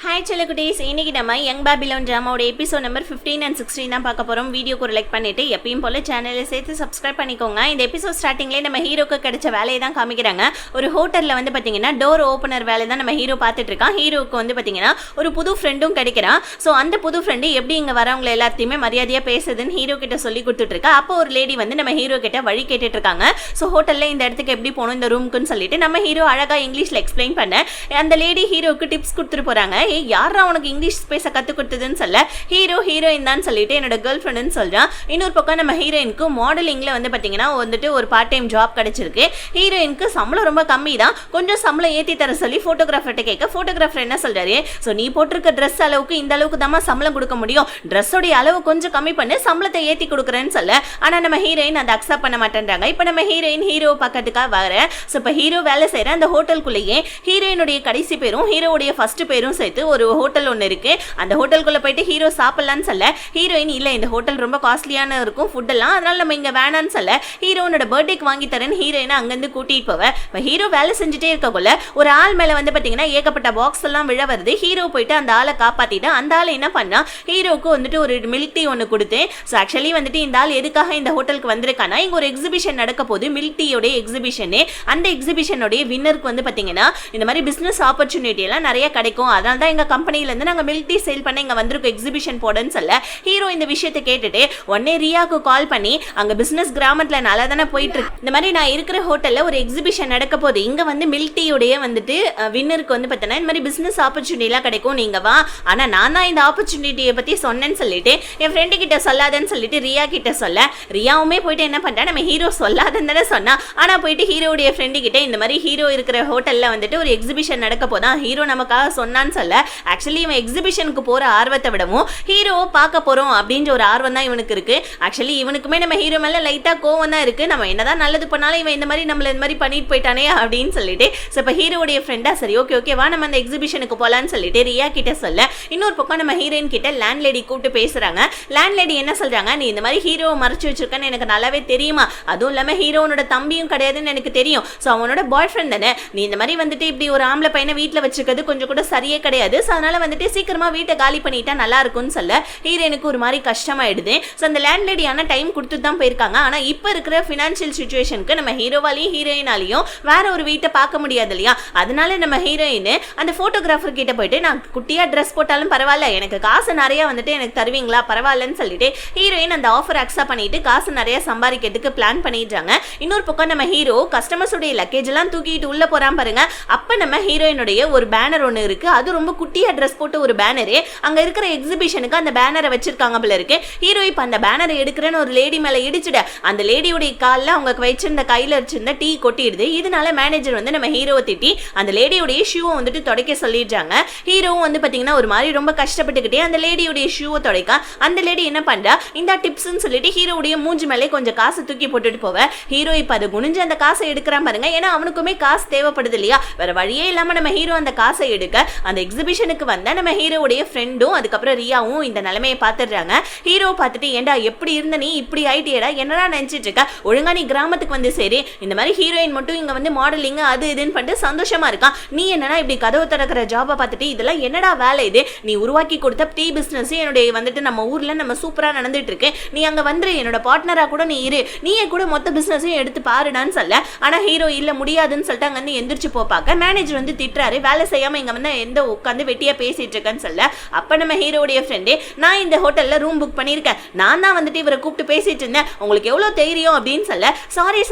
Hi செல்லகுட்டீஸ், இன்னைக்கு நம்ம யங் பாபிலோன் ட்ராமாவோட எபிசோட் நம்பர் 15 and 16 தான் பார்க்க போகிறோம். வீடியோக்கு ஒரு லைக் பண்ணிட்டு எப்பயும் போல சேனலை சேர்த்து சப்ஸ்கிரைப் பண்ணிக்கோங்க. இந்த எபிசோட் ஸ்டார்டிங்லேயே நம்ம ஹீரோக்கு கிடைச்ச வேலையை தான் காமிக்கிறாங்க. ஒரு ஹோட்டலில் வந்து பார்த்தீங்கன்னா டோர் ஓப்பனர் வேலை தான் நம்ம ஹீரோ பார்த்துட்டு இருக்கான். ஹீரோவுக்கு வந்து பார்த்தீங்கன்னா ஒரு புது ஃப்ரெண்டும் கிடைக்கிறான். ஸோ அந்த புது ஃப்ரெண்டு எப்படி இங்கே வரவங்களை எல்லாத்தையுமே மரியாதையாக பேசுதுன்னு ஹீரோ கிட்ட சொல்லி கொடுத்துட்ருக்கா. அப்போ ஒரு லேடி வந்து நம்ம ஹீரோ கிட்ட வழி கேட்டுட்டு இருக்காங்க. ஸோ ஹோட்டலில் இந்த இடத்துக்கு எப்படி போகணும், இந்த ரூமுக்குன்னு சொல்லிட்டு நம்ம ஹீரோ அழகாக இங்கிலீஷில் எக்ஸ்பிளைன் பண்ண அந்த லேடி ஹீரோவுக்கு டிப்ஸ் கொடுத்துட்டு போகிறாங்க. யாரா உனக்கு இங்கிலீஷ் பேச கத்து கொடுத்ததுன்னு சொல்ல ஹீரோயின் தான் சொல்லிட்டு என்னோட கேர்ள் ஃப்ரெண்டுன்னு சொல்றான். இன்னொரு பக்கம் நம்ம ஹீரோயினுக்கு மாடலிங்ல வந்து பாத்தீங்கன்னா வந்துட்டு ஒரு பார்ட் டைம் ஜாப் கிடைச்சிருக்கு. ஹீரோயினுக்கு சம்பளம் ரொம்ப கம்மி தான், கொஞ்சம் சம்பளம் ஏற்றி தர சொல்லி போட்டோகிராஃபர்கிட்ட கேட்க போட்டோகிராஃபர் என்ன சொல்றாரு, ஸோ நீ போட்டிருக்க ட்ரெஸ் அளவுக்கு இந்த அளவுக்கு தான் சம்பளம் கொடுக்க முடியும், ட்ரெஸ்ஸோடைய அளவு கொஞ்சம் கம்மி பண்ணி சம்பளத்தை ஏற்றி கொடுக்குறேன்னு சொல்ல. ஆனால் நம்ம ஹீரோயின் அதை அக்செப்ட் பண்ண மாட்டேன்றாங்க. இப்போ நம்ம ஹீரோயின் ஹீரோ பக்கத்துக்காக வர. ஸோ இப்போ ஹீரோ வேலை செய்கிற அந்த ஹோட்டலுக்குள்ளேயே ஹீரோயினுடைய கடைசி பேரும் ஹீரோவுடைய ஃபர்ஸ்ட் பேரும் சேர்த்து ஒரு ஹோட்டல் ஒன்று இருக்கு. அந்த ஹோட்டலுக்குள்ள போயிட்டு ஹீரோ சாப்பிடலான்னு சொல்ல ஹீரோயின் இல்லை, இந்த ஹோட்டல் ரொம்ப காஸ்ட்லியான இருக்கும் ஃபுட் எல்லாம், அதனால நம்ம இங்கே வேணான்னு சொல்ல ஹீரோனோட பர்த்டேக்கு வாங்கி தரேன்னு ஹீரோயினை அங்கேருந்து கூட்டிட்டு போவேன். இப்போ ஹீரோ வேலை செஞ்சுட்டே இருக்கக்குள்ள ஒரு ஆள் மேலே வந்து பார்த்தீங்கன்னா ஏகப்பட்ட பாக்ஸ் எல்லாம் விழ வருது. ஹீரோ போயிட்டு அந்த ஆளை காப்பாற்றிட்டு அந்த ஆளை என்ன பண்ணா ஹீரோவுக்கு வந்துட்டு ஒரு மில்க் டீ ஒன்று கொடுத்து. ஸோ ஆக்சுவலி வந்துட்டு இந்த ஆள் எதுக்காக இந்த ஹோட்டலுக்கு வந்திருக்கானா, இங்கே ஒரு எக்ஸிபிஷன் நடக்க போது, மில்க் டீயோடைய எக்ஸிபிஷனு. அந்த எக்ஸிபிஷனுடைய வின்னருக்கு வந்து பார்த்தீங்கன்னா இந்த மாதிரி பிஸ்னஸ் ஆப்பர்ச்சுனிட்டி எல்லாம் நிறைய கிடைக்கும், அதனால தான் எங்கள் கம்பெனிலேருந்து நாங்கள் மில்க் டீ சேல் பண்ண இங்கே வந்திருக்கோம் எக்ஸிபிஷன் போடன்னு சொல்ல ஹீரோ இந்த விஷயத்தை கேட்டுட்டு உடனே ரியாவுக்கு கால் பண்ணி அங்கே பிஸ்னஸ் கிராமத்தில் நல்லா தானே போயிட்டு இருக்கு, இந்த மாதிரி நான் இருக்கிற ஹோட்டலில் ஒரு எக்ஸிபிஷன் நடக்க போகுது, இங்கே வந்து மில்க் டீயோடைய வந்துட்டு வின்னருக்கு வந்து பார்த்தீங்கன்னா இந்த மாதிரி பிஸ்னஸ் ஆப்பர்ச்சுனிட்டிலாம் கிடைக்கும், நீங்கள் வா. ஆனால் நான் தான் இந்த ஆப்பர்ச்சுனிட்டியை பற்றி சொன்னேன்னு சொல்லிட்டு என் ஃப்ரெண்டு கிட்ட சொல்லாதன்னு சொல்லிட்டு ரியா கிட்ட சொல்ல ரியாவுமே போயிட்டு என்ன பண்ணுறா, நம்ம ஹீரோ சொல்லாதன்னு தானே சொன்னா. ஆனால் போயிட்டு ஹீரோடைய ஃப்ரெண்டு கிட்ட இந்த மாதிரி ஹீரோ இருக்கிற ஹோட்டலில் வந்துட்டு ஒரு எக்ஸிபிஷன் நடக்க போதான், ஹீரோ நமக்காக சொன்னான்னு சொல்ல ஆக்சுவலி இவன் எக்ஸிபிஷனுக்கு போகிற ஆர்வத்தை விடவும் ஹீரோவை பார்க்க போகிறோம் அப்படின்ற ஒரு ஆர்வம் தான் இவனுக்கு இருக்கு. ஆக்சுவலி இவனுக்குமே நம்ம ஹீரோ மேலே லைட்டாக கோவம் தான் இருக்கு, நம்ம என்னதான் நல்லது பண்ணாலும் இவன் இந்த மாதிரி நம்மள இந்த மாதிரி பண்ணிட்டு போயிட்டானே அப்படின்னு சொல்லிட்டு. ஸோ இப்போ ஹீரோடைய ஃப்ரெண்டா சரி ஓகே வா நம்ம அந்த எக்ஸிபிஷனுக்கு போகலான்னு சொல்லிட்டு ரியா கிட்ட சொல்ல இன்னொரு பக்கம் நம்ம ஹீரோயின் கிட்ட லேண்ட் லேடி கூப்பிட்டு பேசுறாங்க. லேண்ட் லேடி என்ன சொல்றாங்க, நீ இந்த மாதிரி ஹீரோவை மறைச்சு வச்சிருக்கன்னு எனக்கு நல்லாவே தெரியுமா, அதுவும் இல்லாமல் ஹீரோனோட தம்பியும் கிடையாதுன்னு எனக்கு தெரியும், ஸோ அவனோட பாய் ஃப்ரெண்ட் தானே, நீ இந்த மாதிரி வந்துட்டு இப்படி ஒரு ஆம்பளை பையனை வீட்டில் வச்சிருக்கிறது கொஞ்சம் கூட சரியே கிடையாது, ஸோ அதனால வந்துட்டு சீக்கிரமா வீட்டை காலி பண்ணிட்டா நல்லா இருக்கும்னு சொல்ல ஹீரோனுக்கு ஒரு மாதிரி கஷ்டமாயிடுது. ஸோ அந்த லேண்ட் லேடியான டைம் கொடுத்துட்டு தான் போயிருக்காங்க. ஆனால் இப்போ இருக்கிற ஃபினான்ஷியல் சுச்சுவேஷனுக்கு நம்ம ஹீரோவாலையும் ஹீரோயினாலையும் வேற ஒரு வீட்டை பார்க்க முடியாது இல்லையா, அதனால நம்ம ஹீரோயின் அந்த போட்டோகிராஃபர் கிட்ட போயிட்டு நான் குட்டியா ட்ரெஸ் போட்டாலும் பரவாயில்ல, எனக்கு காசு நிறைய வந்துட்டு எனக்கு தருவீங்களா பரவாயில்லன்னு சொல்லிட்டு ஹீரோயின் அந்த ஆஃபர் அக்செப்ட் பண்ணிட்டு காசு நிறைய சம்பாதிக்கிறதுக்கு பிளான் பண்ணிடுறாங்க. இன்னொரு பக்கம் நம்ம ஹீரோ கஸ்டமர்ஸோடைய லக்கேஜ் எல்லாம் தூக்கிட்டு உள்ள போறான் பாருங்க. அப்ப நம்ம ஹீரோயினுடைய ஒரு பேனர் ஒன்று இருக்கு, அது ரொம்ப குட்டியா ட்ரெஸ் போட்டு ஒரு பேனரு, அங்க இருக்கிற எக்ஸிபிஷனுக்கு அந்த பேனரை வச்சிருக்காங்க போல இருக்கு. ஹீரோ இப்ப அந்த பேனரை எடுக்கிறேன்னு ஒரு லேடி மேல இடிச்சுட அந்த லேடியோடைய காலில் அவங்க வச்சிருந்த கையில வச்சிருந்த டீ கொட்டிடுது. இதனால மேனேஜர் வந்து நம்ம ஹீரோவை திட்டி அந்த லேடியோடைய ஷூவை வந்துட்டு துடைக்க சொல்லிடுறாங்க. ஹீரோவும் வந்து பாத்தீங்கன்னா ஒரு மாதிரி ரொம்ப கஷ்டப்பட்டுக்கிட்டே அந்த லேடியோடைய ஷூவை துடைக்க அந்த லேடி என்ன பண்றா, இந்த டிப்ஸ்ன்னு சொல்லிட்டு ஹீரோடைய மூஞ்சி மேலே கொஞ்சம் காசு தூக்கி போட்டுட்டு போவ. ஹீரோ இப்ப அதை குனிஞ்சு அந்த காசை எடுக்கிறான் பாருங்க, ஏன்னா அவனுக்குமே காசு தேவைப்படுது இல்லையா, வேற வழியே இல்லாம நம்ம ஹீரோ அந்த காசை எடுக்க அந்த எக்ஸிபிஷனுக்கு வந்த நம்ம ஹீரோவுடைய ஃப்ரெண்டும் அதுக்கப்புறம் ரியாவும் இந்த நிலைமையை பார்த்துடுறாங்க. ஹீரோ பார்த்துட்டு ஏண்டா எப்படி இருந்த நீ இப்படி ஆயிட்டியடா, என்னடா நினைச்சிட்டு இருக்க, ஒழுங்கா நீ கிராமத்துக்கு வந்து சரி, இந்த மாதிரி ஹீரோயின் மட்டும் இங்க வந்து மாடலிங் அது இதுன்னு பண்ணிட்டு சந்தோஷமா இருக்கான், நீ என்னன்னா இப்படி கதவு திறக்கிற ஜாபை பார்த்துட்டு இதெல்லாம் என்னடா வேலை இது, நீ உருவாக்கி கொடுத்த டீ பிசினஸ் என்னுடைய வந்துட்டு நம்ம ஊர்ல நம்ம சூப்பரா நடந்துட்டு இருக்கு, நீ அங்க வந்து என்னோட பார்ட்னரா கூட நீ இரு, நீயே கூட மொத்த பிசினஸையும் எடுத்து பாருடான்னு சொல்ல. ஆனா ஹீரோ இல்ல முடியாதுன்னு சொல்லிட்டு அங்க வந்து எந்திரிச்சு போப்பாக்க மேனேஜர் வந்து திட்டுறாரு, வேலை செய்யாம இங்க வந்து எந்த உட்காந்து வெட்டியா பேசிட்டு இருக்கேன்னு சொல்ல. அப்ப நம்ம ஹீரோடைய ஃப்ரெண்டு நான் இந்த ஹோட்டல்ல ரூம் புக் பண்ணியிருக்கேன், நான் தான் வந்துட்டு இவரை கூப்பிட்டு பேசிட்டு இருந்தேன், உங்களுக்கு எவ்வளவு தைரியம் அப்படின்னு சொல்ல சாரி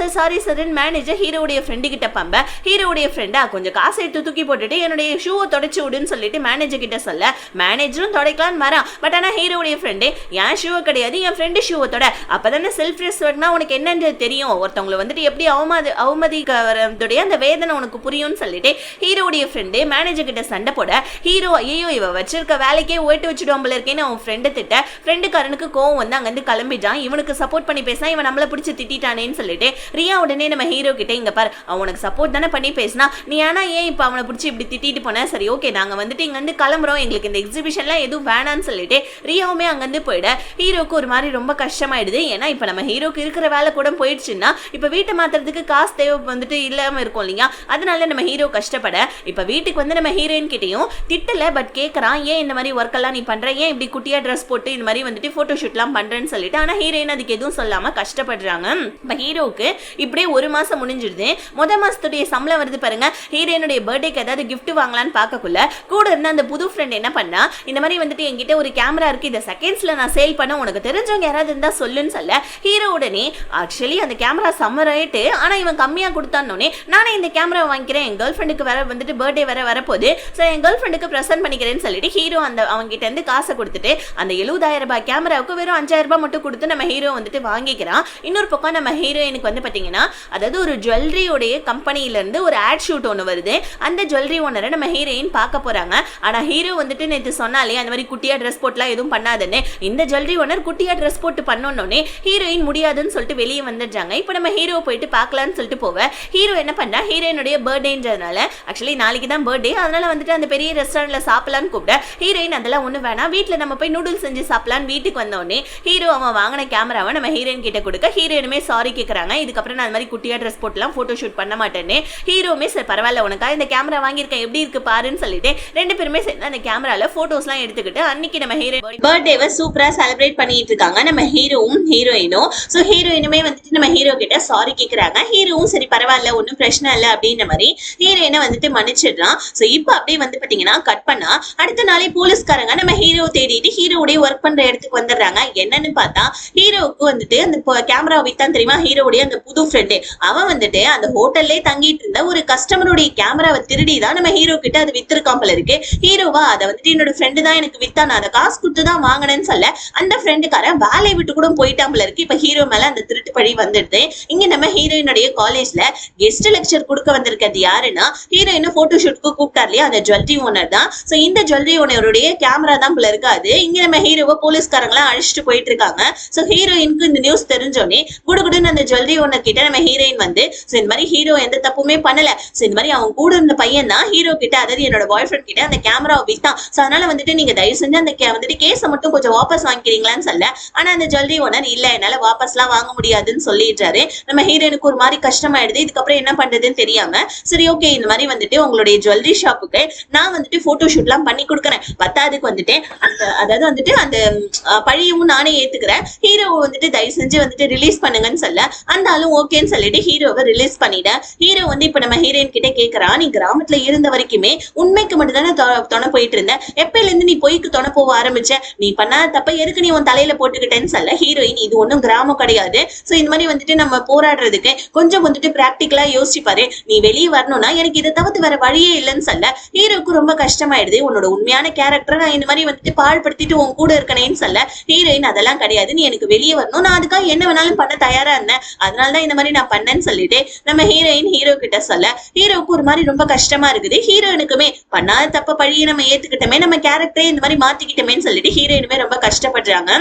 சார் மேனேஜர் ஹீரோடைய ஃப்ரெண்டு கிட்ட பம்ப. ஹீரோடைய ஃப்ரெண்டா கொஞ்சம் காசு எடுத்து தூக்கி போட்டுட்டு என்னுடைய ஷூவை தொடச்சு விடுன்னு சொல்லிட்டு மேனேஜர் கிட்ட சொல்ல மேனேஜரும் தொடக்கலான்னு வரான். பட் ஆனா ஹீரோடைய ஃப்ரெண்டு என் ஷூவை கிடையாது என் ஃப்ரெண்டு ஷூவை தொட, அப்பதானே செல்ஃப் ரெஸ்பெக்ட்னா உனக்கு என்னன்னு தெரியும், ஒருத்தவங்களை வந்துட்டு எப்படி அவமதிக்கிறதுடைய அந்த வேதனை உனக்கு புரியும்னு சொல்லிட்டு ஹீரோடைய ஃப்ரெண்டு மேனேஜர் கிட்ட சண்டை போட ஹீரோ ஐயோ இவ வச்சிருக்க வேலைக்கே ஓட்டு வச்சுடுவோம் போல இருக்கேன்னு அவன் ஃப்ரெண்டு திட்ட ஃப்ரெண்டுக்காரனுக்கு கோவம் வந்து அங்கிருந்து கிளம்பிட்டான். இவனுக்கு சப்போர்ட் பண்ணி பேசினா இவன் நம்மளை பிடிச்சி திட்டானேன்னு சொல்லிட்டு ரியா உடனே நம்ம ஹீரோ கிட்ட இங்க பாரு அவனுக்கு சப்போர்ட் தானே பண்ணி பேசினா நீ ஆனா ஏன் இப்ப அவனை பிடிச்சி இப்படி திட்டிட்டு போன, சரி ஓகே நாங்க வந்துட்டு இங்க வந்து கிளம்புறோம், எங்களுக்கு இந்த எக்ஸிபிஷன்லாம் எதுவும் வேணான்னு சொல்லிட்டு ரியாவுமே அங்கிருந்து போயிட ஹீரோக்கு ஒரு மாதிரி ரொம்ப கஷ்டமாயிடுது. ஏன்னா இப்ப நம்ம ஹீரோக்கு இருக்கிற வேலை கூட போயிடுச்சுன்னா இப்ப வீட்டை மாத்துறதுக்கு காசு தேவை வந்துட்டு இல்லாம இருக்கும் இல்லையா, அதனால நம்ம ஹீரோ கஷ்டப்பட இப்ப வீட்டுக்கு வந்து நம்ம ஹீரோயின் கிட்டையும் திட்டல, பட் கேட்கறான் ஏன் இந்த மாதிரி ஒர்க் எல்லாம் நீ பண்ற, ஏன் இப்படி குட்டியா ட்ரெஸ் போட்டு இந்த மாதிரி வந்துட்டு போட்டோ ஷூட்லாம் பண்றேன்னு சொல்லிட்டு. ஆனா ஹீரோயின் அதுக்கு எதுவும் சொல்லாம கஷ்டப்படுறாங்க. இப்ப ஹீரோவுக்கு இப்படியே ஒரு மாசம் முடிஞ்சிருது. மாசத்துடைய சம்பளம் வருது பாருங்க. ஹீரோயினுடைய பர்த்டேக்கு ஏதாவது கிஃப்ட் வாங்கலான்னு பார்க்கக்குள்ள கூட இருந்த அந்த புது ஃப்ரெண்ட் என்ன பண்ணா, இந்த மாதிரி வந்துட்டு என்கிட்ட ஒரு கேமரா இருக்கு, இதை செகண்ட்ஸ்ல நான் சேல் பண்ண, உனக்கு தெரிஞ்சவங்க யாராவது இருந்தா சொல்லுன்னு சொல்ல ஹீரோ உடனே ஆக்சுவலி அந்த கேமரா செம்ம ரேட்டு, ஆனா இவன் கம்மியா கொடுத்தானே நானே இந்த கேமரா வாங்கிக்கிறேன், என் கேர்ள் ஃப்ரெண்டுக்கு வேற வந்துட்டு பர்த்டே வேற வரப்போகுது, ஸோ என் கேர்ள் ஃப்ரெண்டுக்கு ப்ரெசென்ட் பண்ணிக்கிறேன்னு சொல்லிட்டு ஹீரோ அந்த அவங்க கிட்ட இருந்து காசை கொடுத்துட்டு அந்த 70,000 ரூபாய் கேமராவுக்கு வெறும் 5,000 ரூபாய் மட்டும் கொடுத்து நம்ம ஹீரோ வந்துட்டு வாங்கிக்கிறான். இன்னொரு பக்கம் நம்ம ஹீரோயினுக்கு வந்து பாத்தீங்கன்னா, அதாவது ஒரு ஜுவல்லரியோடைய கம்பெனில இருந்து ஒரு ஆட் ஷூட் ஒன்று வருது. அந்த ஜுவல்லரி ஓனரை நம்ம ஹீரோயின் பார்க்க போறாங்க. ஆனா ஹீரோ வந்துட்டு நேற்று சொன்னாலே அந்த மாதிரி குட்டியா ட்ரெஸ் போட்டுலாம் எதுவும் பண்ணாதுன்னு, இந்த ஜுவல்லரி ஓனர் குட்டியா ட்ரெஸ் போட்டு பண்ணோன்னே ஹீரோயின் முடியாதுன்னு சொல்லிட்டு வெளியே வந்துடுறாங்க. இப்போ நம்ம ஹீரோ போயிட்டு பார்க்கலான்னு சொல்லிட்டு போவேன். ஹீரோ என்ன பண்ணா, ஹீரோயினுடைய பர்த்டேன்றதுனால ஆக்சுவலி நாளைக்கு தான் பர்த்டே, அதனால வந்துட்டு அந்த பெரிய ரெஸ்டாரண்ட்ல சாப்பிடலான்னு கூப்பிட ஹீரோயின் அதெல்லாம் ஒண்ணு வேணாம், வீட்டில் நம்ம போய் நூடுல்ஸ் செஞ்சு சாப்பிடலான்னு வீட்டுக்கு வந்தோடனே ஹீரோ அவன் வாங்கின கேமராவை நம்ம ஹீரோயின் கிட்ட கொடுக்க ஹீரோயினுமே சாரி கேட்கறாங்க. இதுக்கப்புறம் நான் அந்த மாதிரி குட்டியா ட்ரெஸ் போட்டுலாம் போட்டோ ஷூட் பண்ண மாட்டேன்னு. ஹீரோமே சரி பரவாயில்ல, உனக்கா இந்த கேமரா வாங்கியிருக்கேன் எப்படி இருக்கு பாருன்னு சொல்லிட்டு ரெண்டு பேருமே சேர்ந்து அந்த கேமரால போட்டோஸ்லாம் எடுத்துக்கிட்டு அன்னைக்கு நம்ம ஹீரோ பர்த்டேவை சூப்பரா செலிப்ரேட் பண்ணிட்டு இருக்காங்க நம்ம ஹீரோவும் ஹீரோயினும். ஸோ ஹீரோயினுமே வந்துட்டு நம்ம ஹீரோ கிட்ட சாரி கேட்கறாங்க. ஹீரோவும் சரி பரவாயில்ல ஒன்றும் பிரச்சனை இல்லை அப்படின்ற மாதிரி ஹீரோயினை வந்துட்டு மன்னிச்சிடுறான். ஸோ இப்போ அப்படியே வந்து பாத்தீங்கன்னா கட் பண்ணா அடுத்த நாளே போலீஸ்காரங்க நம்ம ஹீரோ தேடிட்டு ஹீரோடைய ஒர்க் பண்ற இடத்துக்கு வந்துடுறாங்க. என்னன்னு பார்த்தா ஹீரோவுக்கு வந்துட்டு அந்த கேமரா வித்தான் தெரியுமா, ஹீரோடைய அந்த புது ஃப்ரெண்டு, அவன் வந்துட்டு அந்த ஹோட்டல்லே தங்கிட்டு இருந்த ஒரு கஸ்டமருடைய கேமராவை திருடி தான் நம்ம ஹீரோ கிட்ட அது வித்திருக்கான் போல இருக்கு. ஹீரோவா அதை வந்துட்டு என்னோட ஃப்ரெண்டு தான் எனக்கு வித்தா, நான் அதை காசு கொடுத்து தான் வாங்கினேன்னு சொல்ல அந்த ஃப்ரெண்டுக்காரன் வேலையை விட்டு கூட போயிட்டான் போல இருக்கு. இப்ப ஹீரோ மேல அந்த திருட்டு பழி வந்துடுது. இங்க நம்ம ஹீரோயினுடைய காலேஜ்ல கெஸ்ட் லெக்சர் கொடுக்க வந்திருக்கிறது யாருன்னா, ஹீரோயின் போட்டோ ஷூட்க்கு கூப்பிட்டார் இல்லையா, அந்த ஜுவல்லரி ஓனர் தான். சோ இந்த ஜுவல்லரி ஓனருடைய கேமரா தான் போல இருக்காது. இங்க நம்ம ஹீரோவை போலீஸ்காரங்களாம் அழிச்சிட்டு போயிட்டு இருக்காங்க. சோ ஹீரோயினுக்கு இந்த நியூஸ் தெரிஞ்சோடனே குடுகுடுன்னு அந்த ஜுவல்லரி ஓனர் கிட்ட நம்ம ஹீரோயின் வந்து, சோ இந்த மாதிரி ஹீரோ எந்த தப்புமே பண்ணல, சோ இந்த மாதிரி அவங்க கூட இருந்த பையன் தான் ஹீரோ கிட்ட, அதாவது என்னோட பாய் ஃப்ரெண்ட் கிட்ட அந்த கேமராவை வித்தான், சோ அதனால வந்துட்டு நீங்க தயவு செஞ்சு அந்த வந்துட்டு கேஸை மட்டும் கொஞ்சம் வாபஸ் வாங்கிக்கிறீங்களான்னு சொல்ல, ஆனா அந்த ஜுவல்லரி ஓனர் இல்ல என்னால வாபஸ்லாம் வாங்க முடியாதுன்னு சொல்லிடுறாரு. நம்ம ஹீரோயினுக்கு ஒரு மாதிரி கஷ்டமாயிடுது. இதுக்கப்புறம் என்ன பண்றதுன்னு தெரியாம சரி ஓகே இந்த மாதிரி வந்துட்டு உங்களுடைய ஜுவல்லரி ஷாப்புக்கு நான் வந்துட்டு போட்டோ ஷூட்லாம் பண்ணி கொடுக்குறேன், பத்தாவதுக்கு வந்துட்டு அந்த அதாவது வந்துட்டு அந்த பழியும் நானே ஏத்துக்கிறேன், ஹீரோவை வந்துட்டு தயவு செஞ்சு வந்துட்டு ரிலீஸ் பண்ணுங்கன்னு சொல்ல அந்த ஆளும் ஓகேன்னு சொல்லிட்டு ஹீரோவை ரிலீஸ் பண்ணிட. ஹீரோ வந்து இப்ப நம்ம ஹீரோயின் கிட்ட கேக்குறான், நீ கிராமத்துல இருந்த வரைக்குமே உண்மைக்கு மட்டும் தானே துணை போயிட்டு இருந்த, எப்பயில இருந்து நீ பொய்க்கு துணை போக ஆரம்பிச்ச, நீ பண்ணாத தப்ப எதுக்கு நீ உன் தலையில போட்டுக்கிட்டேன்னு சொல்ல ஹீரோயின் இது ஒன்னும் கிராமம் கிடையாது, சோ இந்த மாதிரி வந்துட்டு நம்ம போராடுறதுக்கு கொஞ்சம் வந்துட்டு பிராக்டிகலா யோசிச்சு பாரு, நீ வெளியே வரணும்னா எனக்கு இதை தவிர்த்து வேற வழியே இல்லைன்னு சொல்ல ஹீரோக்கு ரொம்ப கஷ்டமாயிடுது. உன்னோட உண்மையான கேரக்டரை நான் இந்த மாதிரி வந்துட்டு பாழ்படுத்திட்டு உன் கூட இருக்கனேன்னு சொல்ல ஹீரோயின் அதெல்லாம் கிடையாது, நீ எனக்கு வெளியே வரணும், நான் அதுக்காக என்ன வேணாலும் பண்ண தயாரா இருந்தேன், அதனாலதான் இந்த மாதிரி நான் பண்ணேன்னு சொல்லிட்டு நம்ம ஹீரோயின் ஹீரோ கிட்ட சொல்ல ஹீரோக்கு ஒரு மாதிரி ரொம்ப கஷ்டமா இருக்குது. ஹீரோயினுக்குமே பண்ணாத தப்ப பழியை நம்ம ஏத்துக்கிட்டோமே, நம்ம கேரக்டரே இந்த மாதிரி மாத்திக்கிட்டோமேன்னு சொல்லிட்டு ஹீரோயினுமே ரொம்ப கஷ்டப்படுறாங்க.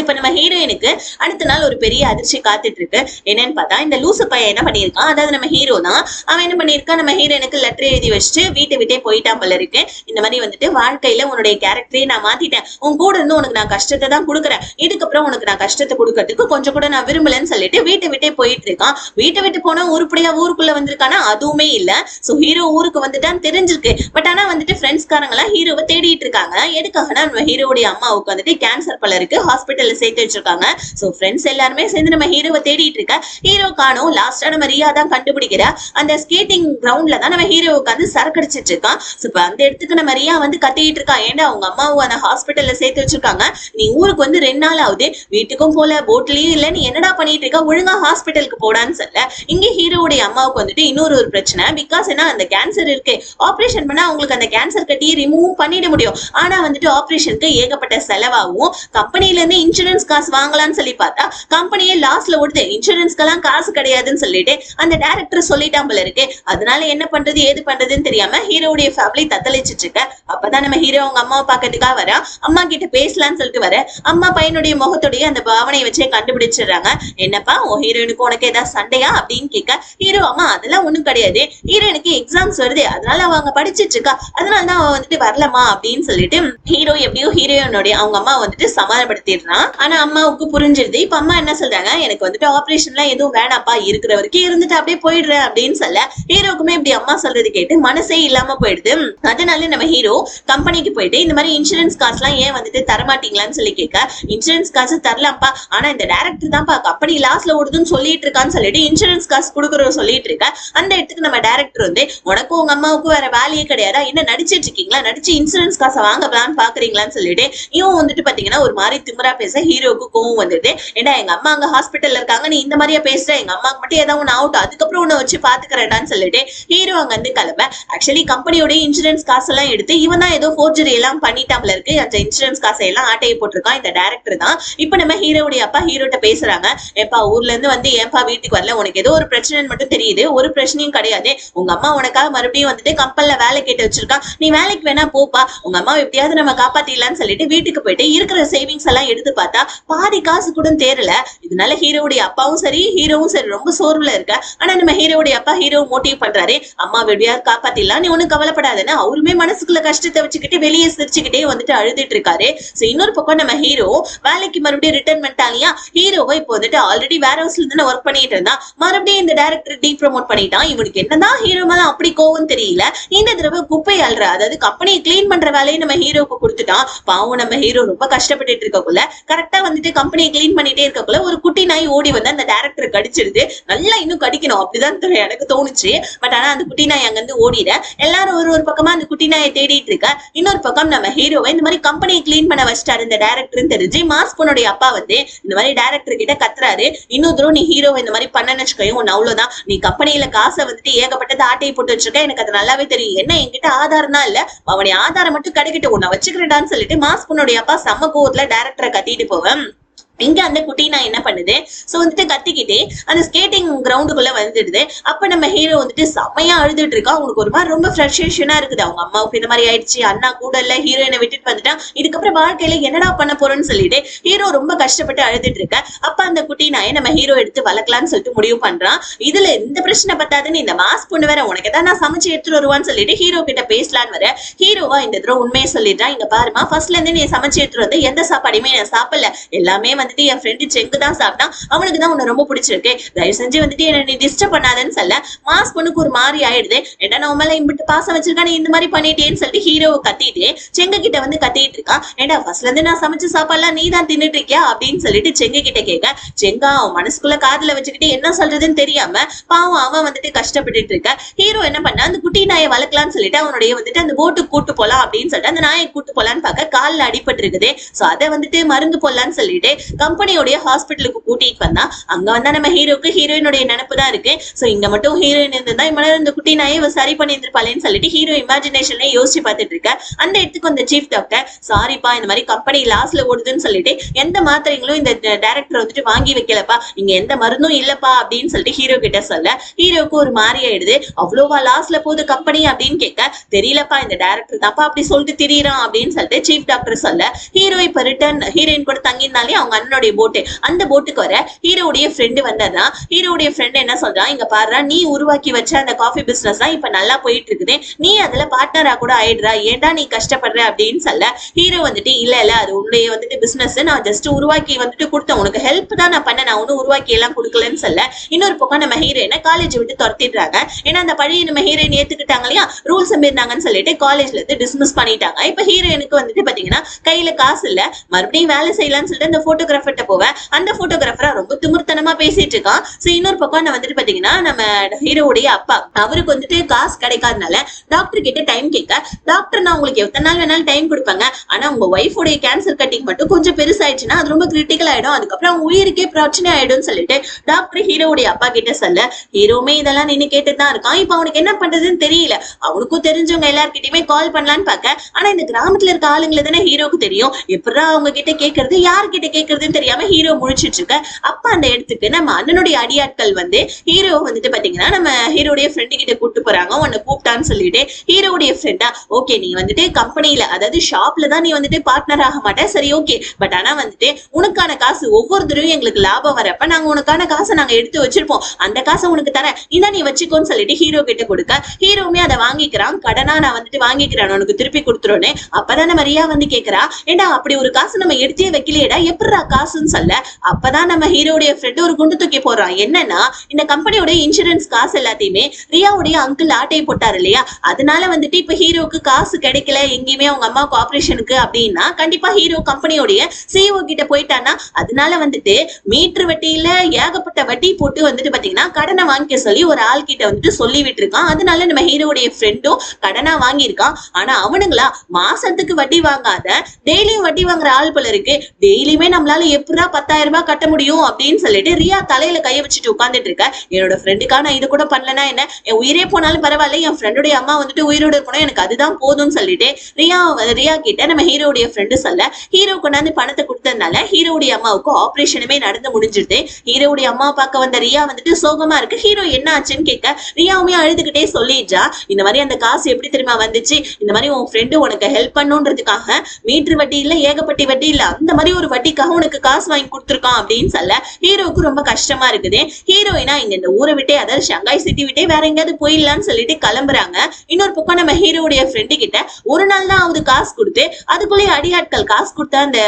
இப்ப நம்ம ஹீரோயினுக்கு அடுத்த நாள் ஒரு பெரிய அதிர்ச்சி காத்துட்டு இருக்கு. என்னன்னு பார்த்தா இந்த லூசு பையன் என்ன பண்ணிருக்கான், அதாவது நம்ம ஹீரோ தான், அவன் என்ன பண்ணிருக்கான், நம்ம ஹீரோயினுக்கு லெட்டர் எழுதி வச்சுட்டு வீட்டை விட்டே போயிட்டான் போல இருக்கு. இந்த மாதிரி வந்துட்டு வாழ்க்கையில உன்னுடைய கேரக்டரே நான் மாத்திட்டேன், உன் கூட இருந்து உனக்கு நான் கஷ்டத்தை தான் கொடுக்குறேன், இதுக்கப்புறம் உனக்கு நான் கஷ்டத்தை கொடுக்கறதுக்கு கொஞ்சம் கூட நான் விரும்பலன்னு சொல்லிட்டு வீட்டை விட்டே போயிட்டு இருக்கான். வீட்டை விட்டு போனா உருப்படியா ஊருக்குள்ள வந்திருக்கானா அதுவுமே இல்ல. சோ ஹீரோ ஊருக்கு வந்துட்டான்னு தெரிஞ்சிருக்கு. பட் ஆனா வந்துட்டு ஃப்ரெண்ட்ஸ்காரங்க எல்லாம் ஹீரோவை தேடிட்டு இருக்காங்க. எதுக்காகனா நம்ம ஹீரோடைய அம்மாவுக்கு வந்துட்டு கேன்சர் போல இருக்கு, ஹாஸ்பிட்டல்ல சேர்த்து வச்சிருக்காங்க. சோ ஃப்ரெண்ட்ஸ் எல்லாருமே சேர்ந்து நம்ம ஹீரோவை தேடிட்டு இருக்க. ஹீரோ காணோம். லாஸ்டா நம்ம ரியா தான் கண்டுபிடிக்கிறா. அந்த ஸ்கேட்டிங் கிரவுண்ட்ல தான் நம்ம ஹீரோ உட்காந்து சரக்கடிச்சிட்டு இருக்கான். சோ இப்ப அந்த இடத்துக்கு நம்ம ரியா வந்து கத்திட்டு இருக்கா, ஏண்டா அவங்க அம்மாவும் அந்த ஹாஸ்பிட்டல்ல சேர்த்து வச்சிருக்காங்க, நீ ஊருக்கு வந்து 2 நாள் ஆகுது, வீட்டுக்கும் போல போட்லயும் இல்ல, நீ என்னடா பண்ணிட்டு இருக்க, ஒழுங்கா ஹாஸ்பிட்டலுக்கு போடான்னு சொல்ல இங்க ஹீரோடைய அம்மாவுக்கு வந்துட்டு இன்னொரு ஒரு பிரச்சனை. பிகாஸ் என்ன, அந்த கேன்சர் இருக்கு, ஆபரேஷன் பண்ணா அவங்களுக்கு அந்த கேன்சர் கட்டி ரிமூவ் பண்ணிட முடியும், ஆனா வந்துட்டு ஆபரேஷனுக்கு ஏகப்பட்ட செலவாகும். கம்பெனில இருந்து இன்சூரன்ஸ் காசு வாங்கலாம்னு சொல்லி பார்த்தா கம்பெனியே லாஸ்ல ஓடுது, இன்சூரன்ஸ்க்கெல்லாம் காசு கிடையாதுன்னு சொல்லிட்டு அந்த டைரக்டர் சொல்லிட்டான் போல இருக்கு. அதனால என்ன பண்றது ஏது பண்றதுன்னு தெரியாம ஹீரோடைய ஃபேமிலி தத்தளிச்சிட்டு இருக்க. அப்பதான் நம்ம ஹீரோ அவங்க அம்மாவை பாக்கிறதுக்காக வர, அம்மா கிட்ட பேசலாம்னு சொல்லிட்டு வர, அம்மா பையனுடைய முகத்துடைய அந்த பாவனையை வச்சே கண்டுபிடிச்சிடுறாங்க. என்னப்பா உன் ஹீரோயினுக்கு உனக்கு ஏதாவது சண்டையா அப்படின்னு கேட்க ஹீரோ அம்மா அதெல்லாம் ஒண்ணும் கிடையாது, ஹீரோயினுக்கு எக்ஸாம்ஸ் வருது அதனால அவங்க படிச்சிட்டு இருக்கா, அதனாலதான் அவ வந்துட்டு வரலமா அப்படின்னு சொல்லிட்டு ஹீரோ எப்படியோ ஹீரோயினுடைய அவங்க அம்மா வந்துட்டு சமாதானப்படுத்திடுறான். ஆனா அம்மாவுக்கு புரிஞ்சிருது. இப்ப அம்மா என்ன சொல்றாங்க, எனக்கு வந்துட்டு ஆபரேஷன்லாம் எதுவும் வேணாப்பா, இருக்கிற வரைக்கும் இருந்துட்டு அப்படியே போயிடுறேன் அப்படின்னு சொல்ல ஹீரோக்குமே இப்படி அம்மா சொல்றது கேட்டு மனசே இல்லாம போயிடுது. அது அதனால நம்ம ஹீரோ கம்பெனிக்கு போயிட்டு இந்த மாதிரி இன்சூரன்ஸ் காசுலாம் ஏன் வந்துட்டு தரமாட்டீங்களான்னு சொல்லி கேட்க, இன்சூரன்ஸ் காசு தரலாம்ப்பா, ஆனா இந்த டைரக்டர் தான்ப்பா கம்பெனி லாஸ்ல ஓடுதுன்னு சொல்லிட்டு இருக்கான்னு சொல்லிட்டு இன்சூரன்ஸ் காசு கொடுக்குறோம் சொல்லிட்டு இருக்க. அந்த இடத்துக்கு நம்ம டைரக்டர் வந்து, உனக்கும் உங்க அம்மாவுக்கும் வேற வேலையே கிடையாதா, என்ன நடிச்சிட்டு இருக்கீங்களா, நடிச்சு இன்சூரன்ஸ் காசை வாங்கலான்னு பாக்குறீங்களான்னு சொல்லிட்டு இவன் வந்துட்டு பாத்தீங்கன்னா ஒரு மாதிரி திமிரா பேச ஹீரோவுக்கு கோவம் வந்தது. ஏன்னா எங்க அம்மா அங்க ஹாஸ்பிட்டல்ல இருக்காங்க, நீ இந்த மாதிரியா பேசுற, எங்க அம்மாக்கு மட்டும் ஏதாவது ஒண்ணு ஆகட்டும், அதுக்கப்புறம் உன்னை வச்சு பாத்துக்கிறேன்டான்னு சொல்லிட்டு ஹீரோ அங்க வந்து கிளம்ப. ஆக்சுவலி கம்பெனியோட இன்சூரன்ஸ் காசெல்லாம் எடுத்து இவன் தான் ஏதோ ஃபோர்ஜரி எல்லாம் பண்ணிட்டாப்ல இருக்கு. அந்த இன்சூரன்ஸ் காசை எல்லாம் ஆட்டையை போட்டிருக்கான் இந்த டைரக்டர் தான். இப்ப நம்ம ஹீரோவுடைய அப்பா ஹீரோட்ட பேசுறாங்க. ஏப்பா ஊர்ல இருந்து வந்து ஏன்பா வீட்டுக்கு வரல, உனக்கு ஏதோ ஒரு பிரச்சனைன்னு மட்டும் தெரியுது, ஒரு பிரச்சனையும் கிடையாது, உங்க அம்மா உனக்காக மறுபடியும் வந்துட்டு கம்பெனில வேலை கேட்டு வச்சிருக்கா, நீ வேலைக்கு வேணா போப்பா, உங்க அம்மா எப்படியாவது நம்ம காப்பாத்திடலாம்னு சொல்லிட்டு வீட்டுக்கு போயிட்டு இருக்கிற சேவிங்ஸ் எல்லாம் எடுத்து பார்த்தா பாதி காசு கூட தேரல. இதனால ஹீரோவுடைய அப்பாவும் சரி ஹீரோவும் சரி ரொம்ப சோர்வுல இருக்க. ஆனா நம்ம ஹீரோவுடைய அப்பா ஹீரோ மோட்டிவ் பண்றாரு, அம்மா எப்படியாவது காப்பாத்திடலாம், நீ ஒன்னும் கவலைப்படாதுன்னு. அவருமே மனசுக்குள்ள கஷ்டத்தை வச்சுக்கிட்டு வெளியே சிரிச்சுக்கிட்டே வந்துட்டு அழுதுட்டு இருக்காரு. சோ இன்னொரு பக்கம் நம்ம ஹீரோ வேலைக்கு மறுபடியும் ரிட்டர்ன் பண்ணிட்டாலியா. ஹீரோவை இப்போ வந்துட்டு ஆல்ரெடி வேற ஹவுஸ்ல இருந்து ஒர்க் பண்ணிட்டு இருந்தா, மறுபடியும் இந்த டைரக்டர் டீ ப்ரோமோட் பண்ணிட்டான். இவனுக்கு என்னதான் ஹீரோ மேல அப்படி கோவம் தெரியல. இந்த தடவை குப்பை அல்ற, அதாவது கம்பெனியை கிளீன் பண்ற வேலையை நம்ம ஹீரோக்கு கொடுத்துட்டான். பாவம் நம்ம ஹீரோ ரொம்ப கஷ்டப்பட்டுட்டு இருக்கக்குள்ள கரெக்டா வந்துட்டு கம்பெனியை கிளீன் பண்ணிட்டே இருக்கக்குள்ள ஒரு குட்டி நாய் ஓடி வந்து அந்த டைரக்டர் கடிச்சிருது. நல்லா இன்னும் கடிக்கணும் அப்படிதான் எனக்கு தோணுச்சு. பட் ஆனா அந்த குட்டி நாய் அங்க இருந்து ஓடிட. எல்லாரும் ஒரு பக்கமா அந்த குட்டி நாயை தேடிட்டு இருக்க. இன்னொரு பக்கம் நம்ம ஹீரோவை இந்த மாதிரி கம்பெனியை கிளீன் பண்ண வச்சிட்டாரு இந்த டைரக்டர் தெரிஞ்சு மாஸ்பனுடைய அப்பா வந்து இந்த மாதிரி டைரக்டர் கிட்ட கத்துறாரு, இன்னொரு தூரம் நீ ஹீரோவை இந்த மாதிரி பண்ணன்னு வச்சுக்கோயும், உன் அவ்வளவுதான், நீ கம்பெனியில காசை வந்துட்டு ஏகப்பட்டது ஆட்டையை போட்டு வச்சிருக்க, எனக்கு அது நல்லாவே தெரியும், என்ன என்கிட்ட ஆதாரம் தான் இல்ல, அவனுடைய ஆதாரம் மட்டும் கிடைக்கட்டும், உன்னை வச்சுக்கிறேன்டான்னு சொல்லிட்டு மாஸ்பனுடைய அப்பா செம்ம கோவத்துல டைரக்டரை கத்திட்டு போவேன். இங்க அந்த குட்டி நான் என்ன பண்ணுது, சோ வந்துட்டு கத்திக்கிட்டே அந்த ஸ்கேட்டிங் கிரவுண்டுக்குள்ள வந்துடுது. அப்ப நம்ம ஹீரோ வந்துட்டு செம்மையா அழுதுட்டு இருக்கா. அவனுக்கு ஒரு மாதிரி ரொம்ப ஃப்ரஸ்ட்ரேஷனா இருக்குது, அவங்க அம்மாவுக்கு இந்த மாதிரி ஆயிடுச்சு, அண்ணா கூட இல்ல, ஹீரோயினை விட்டுட்டு வந்துட்டான், இதுக்கப்புறம் வாழ்க்கையில என்னடா பண்ண போறோம்னு சொல்லிட்டு ஹீரோ ரொம்ப கஷ்டப்பட்டு அழுதுட்டு இருக்க. அப்ப அந்த குட்டி நாயை நம்ம ஹீரோ எடுத்து வளர்க்கலாம்னு சொல்லிட்டு முடிவு பண்றான். இதுல இந்த பிரச்சனை பத்தாதுன்னு இந்த மாஸ் பொண்ணு வேற உனக்கு ஏதாவது நான் சமைச்சு எடுத்துட்டு வருவான்னு சொல்லிட்டு ஹீரோ கிட்ட பேசலான்னு வர, ஹீரோவா இந்த தடவை உண்மையை சொல்லிடுறான். இங்க பாருமா, ஃபர்ஸ்ட்ல இருந்து நீ சமைச்சு எடுத்துட்டு வந்து எந்த சாப்பாடுமே நான் சாப்பிடல, எல்லாமே வந்துட்டு என் ஃப்ரெண்டு செங்கு தான் சாப்பிட்டான், அவனுக்கு தான் உன்னை ரொம்ப பிடிச்சிருக்கு, தயவு செஞ்சு வந்துட்டு என்ன நீ டிஸ்டர்ப் பண்ணாதன்னு சொல்ல மாஸ் பொண்ணுக்கு ஒரு மாதிரி ஆயிடுது. ஏன்னா நான் மேல இம்பிட்டு பாசம் வச்சிருக்கா, நீ இந்த மாதிரி பண்ணிட்டேன்னு சொல்லிட்டு ஹீரோவை கத்திட்டு செங்க கிட்ட வந்து கத்திட்டு இருக்கா. ஏண்டா ஃபர்ஸ்ட்ல இருந்து நான் சமைச்சு சாப்பாடுலாம் நீ தான் தின்னுட்டு இருக்கியா அப்படின்னு சொல்லிட்டு செங்க கிட்ட கேட்க, செங்கா அவன் மனசுக்குள்ள காதுல வச்சுக்கிட்டு என்ன சொல்றதுன்னு தெரியாம பாவம் அவன் வந்துட்டு கஷ்டப்பட்டுட்டு இருக்க. ஹீரோ என்ன பண்ணா, அந்த குட்டி நாயை வளர்க்கலாம்னு சொல்லிட்டு அவனுடைய வந்துட்டு அந்த போட்டுக்கு கூட்டு போலாம் அப்படின்னு சொல்லிட்டு அந்த நாயை கூட்டு போலான்னு பார்க்க காலில் அடிபட்டு இருக்குது. சோ அதை வந்துட்டு மருந்து போடலான்னு சொல்லிட்டு கம்பெனியோடைய ஹாஸ்பிட்டலுக்கு கூட்டிட்டு வந்தா, அங்க வந்தா நம்ம ஹீரோக்கு ஹீரோயினுடைய நினைப்பு தான் இருக்கு. சோ இங்க மட்டும் ஹீரோயின் இருந்தா இந்த குட்டி நாயை சரி பண்ணி இருந்திருப்பாளேன்னு சொல்லிட்டு ஹீரோ இமேஜினேஷன்ல யோசிச்சு பார்த்துட்டு இருக்க. அந்த இடத்துக்கு வந்த சீஃப் டாக்டர், சாரிப்பா இந்த மாதிரி கம்பெனி லாஸ்ல ஓடுதுன்னு சொல்லிட்டு எந்த மாத்திரைகளும் இந்த டைரக்டர் வந்துட்டு வாங்கி வைக்கலப்பா, இங்க எந்த மருந்தும் இல்லப்பா அப்படின்னு சொல்லிட்டு ஹீரோ கிட்ட சொல்ல, ஹீரோக்கு ஒரு மாதிரி ஆயிடுது. அவ்வளோவா லாஸ்ல போகுது கம்பெனி அப்படின்னு கேட்க, தெரியலப்பா இந்த டைரக்டர் தான்ப்பா அப்படி சொல்லிட்டு திரியறான் அப்படின்னு சொல்லிட்டு சீஃப் டாக்டர் சொல்ல, ஹீரோ இப்ப ரிட்டர்ன் ஹீரோயின் கூட தங்கினாலே அவங்க அண்ணனுடைய போட்டு, அந்த போட்டுக்கு வர ஹீரோடைய ஃப்ரெண்டு வந்ததான். ஹீரோடைய ஃப்ரெண்ட் என்ன சொல்றான், இங்க பாரு நீ உருவாக்கி வச்ச அந்த காஃபி பிசினஸ் தான் இப்ப நல்லா போயிட்டு இருக்குது, நீ அதுல பார்ட்னரா கூட ஆயிடுறா, ஏன்டா நீ கஷ்டப்படுற அப்படின்னு சொல்ல, ஹீரோ வந்துட்டு இல்ல அது உன்னுடைய வந்துட்டு பிசினஸ், நான் ஜஸ்ட் உருவாக்கி வந்துட்டு கொடுத்தேன், உனக்கு ஹெல்ப் தான் நான் பண்ண, நான் ஒன்னும் உருவாக்கி எல்லாம் கொடுக்கலன்னு சொல்ல, இன்னொரு பக்கம் நம்ம ஹீரோயினை காலேஜ் விட்டு துரத்திடுறாங்க. ஏன்னா அந்த பழைய நம்ம ஹீரோயின் ஏத்துக்கிட்டாங்க இல்லையா, ரூல்ஸ் மீறினாங்கன்னு சொல்லிட்டு காலேஜ்ல இருந்து டிஸ்மிஸ் பண்ணிட்டாங்க. இப்ப ஹீரோயினுக்கு வந்துட்டு பாத்தீங்கன்னா கையில காசு இல்ல, மறுபடியும் வேலை செய்யலாம்னு சொல்லிட்டு அந்த போட்டோகிராஃபர்ட்ட போவேன். அந்த போட்டோகிராஃபரா ரொம்ப திமிர்த்தனமா பேசிட்டு இருக்கான். சோ இன்னொரு பக்கம் நான் வந்துட்டு பாத்தீங்கன்னா நம்ம ஹீரோவுடைய அப்பா, அவருக்கு வந்துட்டு காசு கிடைக்காதனால டாக்டர் கிட்ட டைம் கேட்க, டாக்டர் நான் உங்களுக்கு எத்தனை நாள் வேணாலும் டைம் கொடுப்பாங்க, ஆனா உங்க ஒய்ஃபோடைய கேன்சர் கட்டிங் மட்டும் கொஞ்சம் பெருசாயிடுச்சுன்னா அது ரொம்ப கிரிட்டிக்கல் ஆயிடும், அதுக்கப்புறம் அவங்க உயிருக்கே பிரச்சனை ஆயிடும் சொல்லிட்டு டாக்டர் ஹீரோவுடைய அப்பா கிட்ட சொல்ல, ஹீரோமே இதெல்லாம் நின்னு கேட்டுதான் இருக்கான். இப்ப அவனுக்கு என்ன பண்றதுன்னு தெரியல. அவனுக்கும் தெரிஞ்சவங்க எல்லார்கிட்டயுமே கால் பண்ணலான்னு பாக்க, ஆனா இந்த கிராமத்துல இருக்க ஆளுங்களை தானே ஹீரோக்கு தெரியும், எப்படா அவங்க கிட்ட கேட்கறது, யார்கிட்ட கேட்கறதுன்னு தெரியாம ஹீரோ முழிச்சிட்டு இருக்க. அப்ப அந்த இடத்துக்கு நம்ம அண்ணனுடைய அடியாட்கள் வந்து ஹீரோ வந்துட்டு பாத்தீங்கன்னா நம்ம ஹீரோடைய ஃப்ரெண்டு கிட்ட கூட்டு போறாங்க. உன்னை கூப்பிட்டான்னு சொல்லிட்டு ஹீரோடைய ஃப்ரெண்டா, ஓகே நீ வந்துட்டு கம்பெனில அதாவது ஷாப்ல தான் நீ வந்துட்டு பார்ட்னர் ஆக மாட்டே, சரி ஓகே, பட் ஆனா வந்துட்டு உனக்கான காசு ஒவ்வொரு தடவையும் எங்களுக்கு லாபம் வரப்ப நாங்க உனக்கான காசை நாங்க எடுத்து வச்சிருப்போம், அந்த காசை உனக்கு தரேன், இதான் நீ வச்சுக்கோன்னு சொல்லிட்டு ஹீரோ கிட்ட கொடுக்க, ஹீரோமே அதை வாங்கிக்கிறான். கடனா நான் வந்துட்டு வாங்கிக்கிறேன், உனக்கு திருப்பி கொடுத்துருன்னு. அப்பதான் நம்ம ரியா வந்து கேக்குறா, ஏண்டா அப்படி ஒரு காசு நம்ம எடுத்தே வைக்கலையேடா, எப்படிடா காசுன்னு சொல்ல அப்பதான் நம்ம ஹீரோடைய ஃப்ரெண்ட் ஒரு குண்டு தூக்கி போடுறான். என்னன்னா இந்த கம்பெனியோட இன்சூரன்ஸ் காசு எல்லாத்தையுமே ரியாவுடைய அங்கிள் ஆட்டை போட்டாரு இல்லையா, அதனால வந்துட்டு இப்ப ஹீரோக்கு காசு கிடைக்கல எங்கேயுமே அவங்க அம்மாவுக்கு ஆபரேஷனுக்கு அப்படின்னா கண்டிப்பா ஹீரோ கம்பெனியோடைய சிஇஓ கிட்ட போயிட்டானா அதனால வந்துட்டு மீட்டர் வட்டியில ஏகப்பட்ட வட்டி போட்டு வந்துட்டு பாத்தீங்கன்னா கடனை வாங்கிக்க சொல்லி ஒரு ஆள் கிட்ட வந்துட்டு சொல்லி விட்டுருக்கான். அதனால நம்ம ஹீரோடைய ஃப்ரெண்டும் கடனா வாங்கியிருக்கான். ஆனா அவனுங்களா மாசத்துக்கு வட்டி வாங்காத டெய்லியும் வட்டி வாங்குற ஆள் போல இருக்கு. டெய்லியுமே நம்மளால எப்படா 10,000 ரூபாய் கட்ட முடியும் அப்படின்னு சொல்லிட்டு ரியா தலையில கைய வச்சுட்டு உட்கார்ந்துட்டு இருக்க. என்னோட ஃப்ரெண்டுக்கா நான் இது கூட பண்ணலனா என்ன, என் உயிரே போனாலும் பரவாயில்ல, என் ஃப்ரெண்டுடைய அம்மா வந்துட்டு உயிரோட இருக்கணும், எனக்கு அதுதான் போதும்னு சொல்லிட்டு ரியா கிட்ட நம்ம ஹீரோடைய ஃப்ரெண்டு சொல்ல ஹீரோ கொண்டாந்து பணத்தை கொடுத்ததுனால ஹீரோடைய அம்மாவுக்கு ஆபரேஷனுமே நடந்து முடிஞ்சிருது. ஹீரோடைய அம்மா பார்க்க வந்த ரியா வந்துட்டு சோகமா இருக்கு. ஹீரோ என்ன ஆச்சுன்னு கேட்க ரியாவுமே அழுதுகிட்டே சொல்லிடுறா, இந்த மாதிரி அந்த காசு எப்படி தெரியுமா வந்துச்சு, இந்த மாதிரி உன் ஃப்ரெண்டு உனக்கு ஹெல்ப் பண்ணுன்றதுக்காக மீட்டர் வட்டி இல்ல ஏகப்பட்டி வட்டி இல்ல அந்த மாதிரி ஒரு வட்டிக்காக உனக்கு காசு வாங்கி கொடுத்துருக்கான் அப்படின்னு சொல்ல ஹீரோவுக்கு ரொம்ப கஷ்டமா இருக்குது. ஹீரோயினா இங்க இந்த ஊரை விட்டே அதாவது ஷங்காய் சிட்டி விட்டே வேற எங்கேயாவது போயிடலான்னு சொல்லிட்டு கிளம்புறாங்க. இன்னொரு பக்கம் நம்ம ஹீரோடைய ஃப்ரெண்டு கிட்ட ஒரு நாள் தான் ஆகுது காசு கொடுத்து, அதுக்குள்ளேயே அடியாட்கள் காசு கொடுத்தா அந்த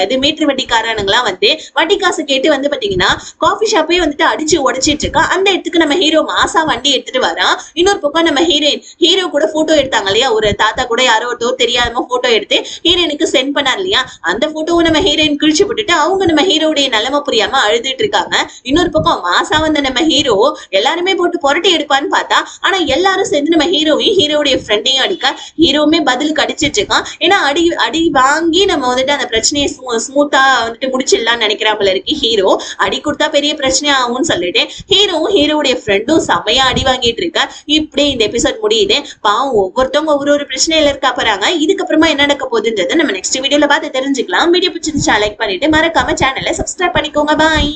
இது மீட்டர் வட்டிக்காரனுங்களாம் வந்து வட்டி காசு கேட்டு வந்து பாத்தீங்கன்னா காஃபி ஷாப்பே வந்துட்டு அடிச்சு உடைச்சிட்டு இருக்கா. அந்த இடத்துக்கு நம்ம ஹீரோ மாசா வண்டி எடுத்துட்டு வரான். இன்னொரு பக்கம் நம்ம ஹீரோ கூட போட்டோ எடுத்தாங்க இல்லையா, ஒரு தாத்தா கூட யாரோ ஒருத்தர் தெரியாம போட்டோ எடுத்து ஹீரோயினுக்கு சென்ட் பண்ணார் இல்லையா, அந்த போட்டோவை நம்ம ஹீரோயின் கிழிச்சு போட்டுட்டு அவங்க நம்ம ஹீரோடைய நிலைமை புரியாம அழுதுட்டு இருக்காங்க. இன்னொரு பக்கம் மாசா வந்த நம்ம ஹீரோ எல்லாருமே போட்டு புரட்டி எடுப்பான்னு பார்த்தா ஆனா எல்லாரும் சேர்ந்து நம்ம ஹீரோடைய ஃப்ரெண்டையும் அடிக்க ஹீரோவுமே பதிலுக்கு அடிச்சிட்டு இருக்கான். ஏன்னா அடி வாங்கி நம்ம வந்துட்டு அந்த பிரச்சனையை ஸ்மூத்தா வந்துட்டு முடிச்சிடலாம்னு நினைக்கிறாப்புல இருக்கு. ஹீரோ அடி கொடுத்தா பெரிய பிரச்சனை ஆகும்னு சொல்லிட்டு ஹீரோவுடைய ஃப்ரெண்டும் செமையா அடி வாங்கிட்டு இருக்க. இப்படி இந்த எபிசோட் முடியுது. பாவம் ஒவ்வொருத்தவங்க ஒரு பிரச்சனையில இருக்கா போறாங்க. இதுக்கப்புறமா என்ன நடக்க போகுதுன்றதை நம்ம நெக்ஸ்ட் வீடியோல பார்த்து தெரிஞ்சுக்கலாம். வீடியோ பிடிச்சிருந்துச்சா லைக் பண்ணிட்டு மறக்காம சேனலை சப்ஸ்கிரைப் பண்ணிக்கோங்க. பாய்.